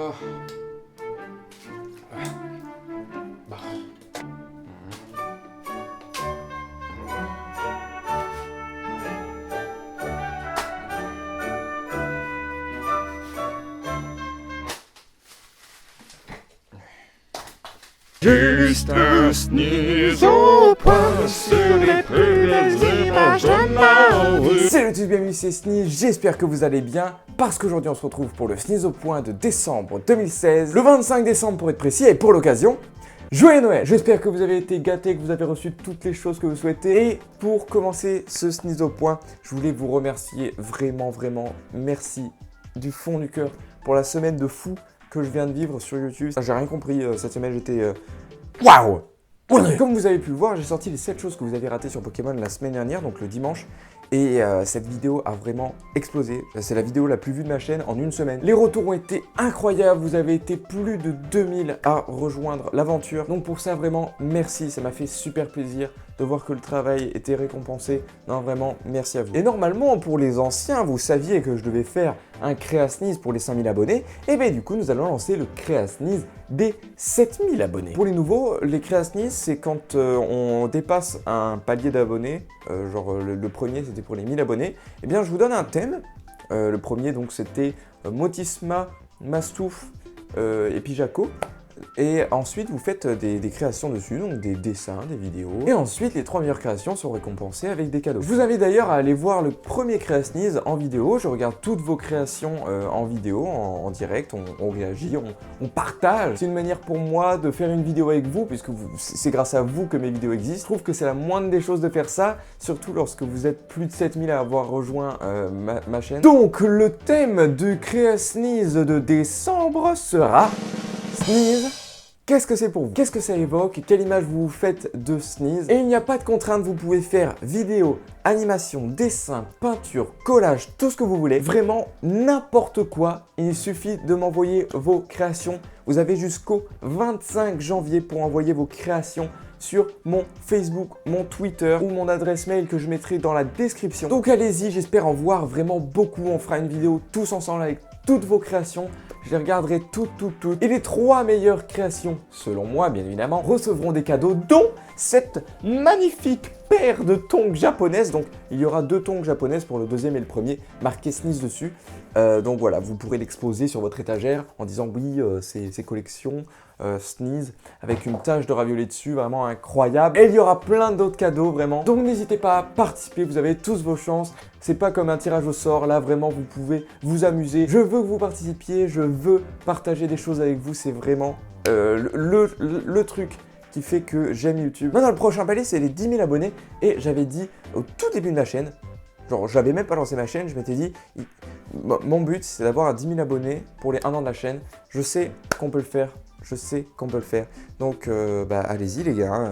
Ah. Bah. Juste un sneeze au point sur les plus belles images de ma vie. Salut à tous, bienvenue, c'est Sneeze, j'espère que vous allez bien, parce qu'aujourd'hui on se retrouve pour le Sneeze au point de décembre 2016, le 25 décembre pour être précis, et pour l'occasion, joyeux Noël. J'espère que vous avez été gâtés, que vous avez reçu toutes les choses que vous souhaitez, et pour commencer ce Sneeze au point, je voulais vous remercier vraiment, merci du fond du cœur pour la semaine de fou que je viens de vivre sur YouTube. J'ai rien compris, cette semaine j'étais... Waouh! Comme vous avez pu le voir, j'ai sorti les 7 choses que vous avez ratées sur Pokémon la semaine dernière, donc le dimanche. Et cette vidéo a vraiment explosé. C'est la vidéo la plus vue de ma chaîne en une semaine. Les retours ont été incroyables, vous avez été plus de 2000 à rejoindre l'aventure. Donc pour ça, vraiment, merci, ça m'a fait super plaisir de voir que le travail était récompensé. Non, vraiment, merci à vous. Et normalement, pour les anciens, vous saviez que je devais faire un Créasneeze pour les 5000 abonnés. Et bien du coup, nous allons lancer le Créasneeze des 7000 abonnés. Pour les nouveaux, les Créasneeze, c'est quand on dépasse un palier d'abonnés, genre le premier c'était pour les 1000 abonnés, et bien je vous donne un thème. Le premier donc c'était Motisma, Mastouf et puis Jaco. Et ensuite, vous faites des créations dessus, donc des dessins, des vidéos. Et ensuite, les 3 meilleures créations sont récompensées avec des cadeaux. Je vous invite d'ailleurs à aller voir le premier Créasneeze en vidéo. Je regarde toutes vos créations en vidéo, en direct. On réagit, on partage. C'est une manière pour moi de faire une vidéo avec vous, puisque c'est grâce à vous que mes vidéos existent. Je trouve que c'est la moindre des choses de faire ça, surtout lorsque vous êtes plus de 7000 à avoir rejoint ma chaîne. Donc, le thème du Créasneeze de décembre sera... Sneeze, qu'est-ce que c'est pour vous? Qu'est-ce que ça évoque? Quelle image vous faites de Sneeze? Et il n'y a pas de contrainte, vous pouvez faire vidéo, animation, dessin, peinture, collage, tout ce que vous voulez. Vraiment n'importe quoi. Il suffit de m'envoyer vos créations. Vous avez jusqu'au 25 janvier pour envoyer vos créations sur mon Facebook, mon Twitter ou mon adresse mail que je mettrai dans la description. Donc allez-y, j'espère en voir vraiment beaucoup. On fera une vidéo tous ensemble avec toutes vos créations. Je les regarderai toutes. Et les 3 meilleures créations, selon moi bien évidemment, recevront des cadeaux, dont cette magnifique paire de tongs japonaises. Donc il y aura 2 tongs japonaises pour le deuxième et le premier, marqué Sneeze dessus. Donc voilà, vous pourrez l'exposer sur votre étagère en disant oui, c'est collection Sneeze, avec une tache de ravioli dessus, vraiment incroyable. Et il y aura plein d'autres cadeaux, vraiment. Donc n'hésitez pas à participer, vous avez tous vos chances. C'est pas comme un tirage au sort, là vraiment vous pouvez vous amuser. Je veux que vous participiez, je veux partager des choses avec vous, c'est vraiment le truc qui fait que j'aime YouTube. Maintenant le prochain palier c'est les 10 000 abonnés, et j'avais dit au tout début de ma chaîne, genre j'avais même pas lancé ma chaîne, je m'étais dit mon but c'est d'avoir 10 000 abonnés pour les 1 an de la chaîne. Je sais qu'on peut le faire, donc allez-y les gars,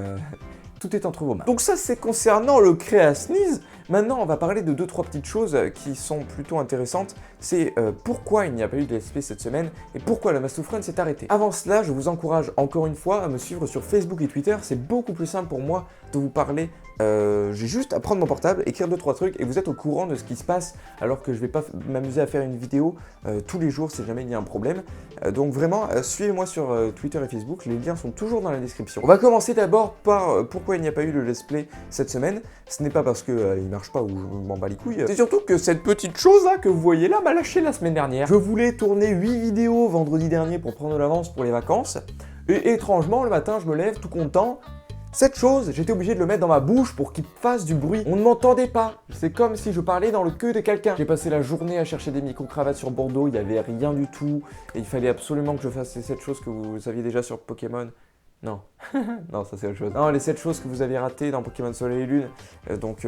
tout est entre vos mains. Donc ça c'est concernant le Créasneeze. Maintenant on va parler de 2-3 petites choses qui sont plutôt intéressantes. C'est pourquoi il n'y a pas eu de SP cette semaine et pourquoi le Mastouf Run s'est arrêté. Avant cela, je vous encourage encore une fois à me suivre sur Facebook et Twitter. C'est beaucoup plus simple pour moi de vous parler. J'ai juste à prendre mon portable, écrire 2-3 trucs et vous êtes au courant de ce qui se passe, alors que je vais pas m'amuser à faire une vidéo tous les jours si jamais il y a un problème. Donc vraiment, suivez-moi sur Twitter et Facebook, les liens sont toujours dans la description. On va commencer d'abord par pourquoi il n'y a pas eu le let's play cette semaine. Ce n'est pas parce que il marche pas ou je m'en bats les couilles. C'est surtout que cette petite chose là que vous voyez là m'a lâché la semaine dernière. Je voulais tourner 8 vidéos vendredi dernier pour prendre de l'avance pour les vacances. Et étrangement, le matin, je me lève tout content. Cette chose, j'étais obligé de le mettre dans ma bouche pour qu'il fasse du bruit. On ne m'entendait pas. C'est comme si je parlais dans le queue de quelqu'un. J'ai passé la journée à chercher des micro-cravates sur Bordeaux, il n'y avait rien du tout. Et il fallait absolument que je fasse cette chose que vous saviez déjà sur Pokémon. Non, non, ça c'est autre chose. Non, les 7 choses que vous avez ratées dans Pokémon Soleil et Lune.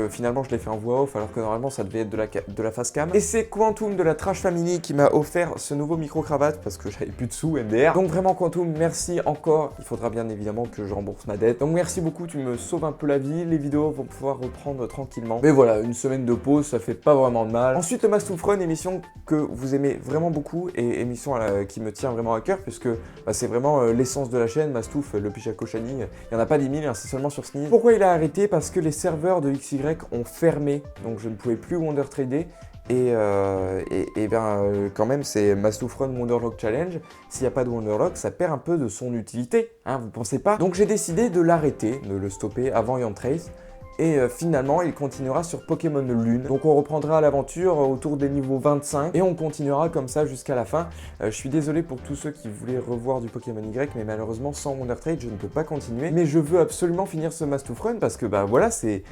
Finalement, je l'ai fait en voix off alors que normalement ça devait être de la face cam. Et c'est Quantum de la Trash Family qui m'a offert ce nouveau micro-cravate parce que j'avais plus de sous, MDR. Donc vraiment Quantum, merci encore. Il faudra bien évidemment que je rembourse ma dette. Donc merci beaucoup, tu me sauves un peu la vie. Les vidéos vont pouvoir reprendre tranquillement. Mais voilà, une semaine de pause, ça fait pas vraiment de mal. Ensuite, le Mastouf Run, émission que vous aimez vraiment beaucoup et émission qui me tient vraiment à cœur puisque c'est vraiment l'essence de la chaîne. Mastouf, le Pichaco Shiny, il n'y en a pas 10 000, c'est seulement sur Sneeze. Pourquoi il a arrêté? Parce que les serveurs de XY ont fermé, donc je ne pouvais plus Wonder Trader. Quand même, c'est Must Run Wonderlock Challenge. S'il n'y a pas de Wonderlock, ça perd un peu de son utilité, hein, vous pensez pas? Donc j'ai décidé de l'arrêter, de le stopper avant Yon Trace. Et finalement, il continuera sur Pokémon Lune. Donc on reprendra l'aventure autour des niveaux 25 et on continuera comme ça jusqu'à la fin. Je suis désolé pour tous ceux qui voulaient revoir du Pokémon Y, mais malheureusement sans Wonder Trade, je ne peux pas continuer. Mais je veux absolument finir ce Must Run parce que bah voilà, c'est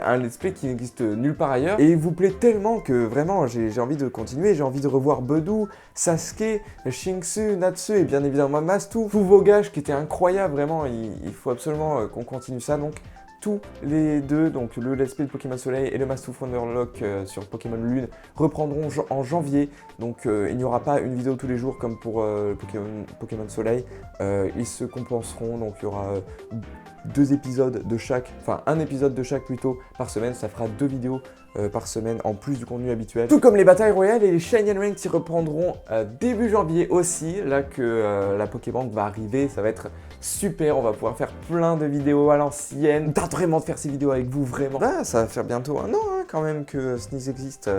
un let's play qui n'existe nulle part ailleurs. Et il vous plaît tellement que vraiment j'ai envie de continuer, j'ai envie de revoir Bedou, Sasuke, Shinxu, Natsu et bien évidemment Mastou. Tous vos gages qui étaient incroyables, vraiment, il faut absolument qu'on continue ça donc. Tous les deux, donc le Let's Play de Pokémon Soleil et le Master Wonderlock sur Pokémon Lune reprendront en janvier. Donc il n'y aura pas une vidéo tous les jours comme pour Pokémon Soleil. Ils se compenseront, donc il y aura deux épisodes de chaque, enfin un épisode de chaque plutôt par semaine. Ça fera 2 vidéos par semaine en plus du contenu habituel. Tout comme les batailles royales et les Shiny Ranked qui reprendront début janvier aussi. Là que la Pokébank va arriver, ça va être super, on va pouvoir faire plein de vidéos à l'ancienne. Tente vraiment de faire ces vidéos avec vous, vraiment. Là, ça va faire bientôt 1 an hein, quand même que Sneeze existe.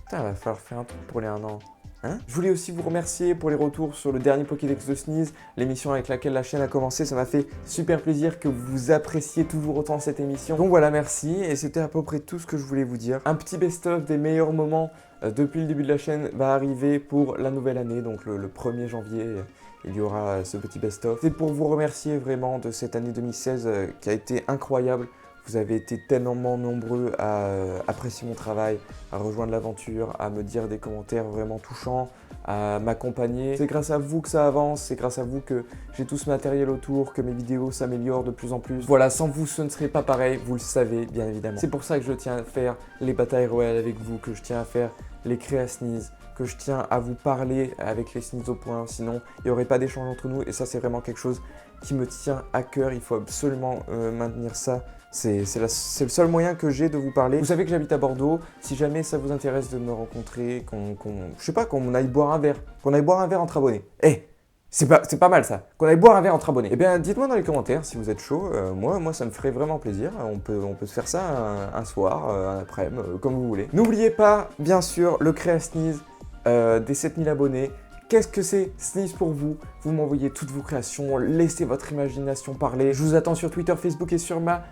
Putain, il va falloir faire un truc pour les 1 an. Hein, je voulais aussi vous remercier pour les retours sur le dernier Pokédex de Sneeze, l'émission avec laquelle la chaîne a commencé. Ça m'a fait super plaisir que vous appréciez toujours autant cette émission. Donc voilà, merci. Et c'était à peu près tout ce que je voulais vous dire. Un petit best-of des meilleurs moments depuis le début de la chaîne va arriver pour la nouvelle année, donc le 1er janvier. Il y aura ce petit best-of. C'est pour vous remercier vraiment de cette année 2016 qui a été incroyable. Vous avez été tellement nombreux à apprécier mon travail, à rejoindre l'aventure, à me dire des commentaires vraiment touchants, à m'accompagner. C'est grâce à vous que ça avance, c'est grâce à vous que j'ai tout ce matériel autour, que mes vidéos s'améliorent de plus en plus. Voilà, sans vous, ce ne serait pas pareil, vous le savez bien évidemment. C'est pour ça que je tiens à faire les batailles royales avec vous, que je tiens à faire les créas Sneeze, que je tiens à vous parler avec les Sneeze au point, sinon il n'y aurait pas d'échange entre nous et ça c'est vraiment quelque chose qui me tient à cœur, il faut absolument maintenir ça. C'est le seul moyen que j'ai de vous parler. Vous savez que j'habite à Bordeaux, si jamais ça vous intéresse de me rencontrer, je sais pas, qu'on aille boire un verre, entre abonnés. C'est pas mal ça, qu'on aille boire un verre entre abonnés. Eh bien dites-moi dans les commentaires si vous êtes chaud, moi ça me ferait vraiment plaisir, on peut se faire ça un soir, un après-midi, comme vous voulez. N'oubliez pas, bien sûr, le Créa Sneeze des 7000 abonnés. Qu'est-ce que c'est Sneeze pour vous? Vous m'envoyez toutes vos créations, laissez votre imagination parler. Je vous attends sur Twitter, Facebook et sur ma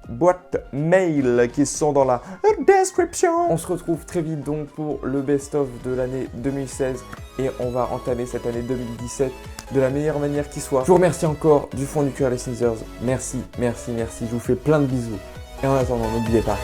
boîte mail qui sont dans la description. On se retrouve très vite donc pour le best-of de l'année 2016 et on va entamer cette année 2017 de la meilleure manière qui soit. Je vous remercie encore du fond du cœur les Sneezers. Merci. Je vous fais plein de bisous. Et en attendant, n'oubliez pas,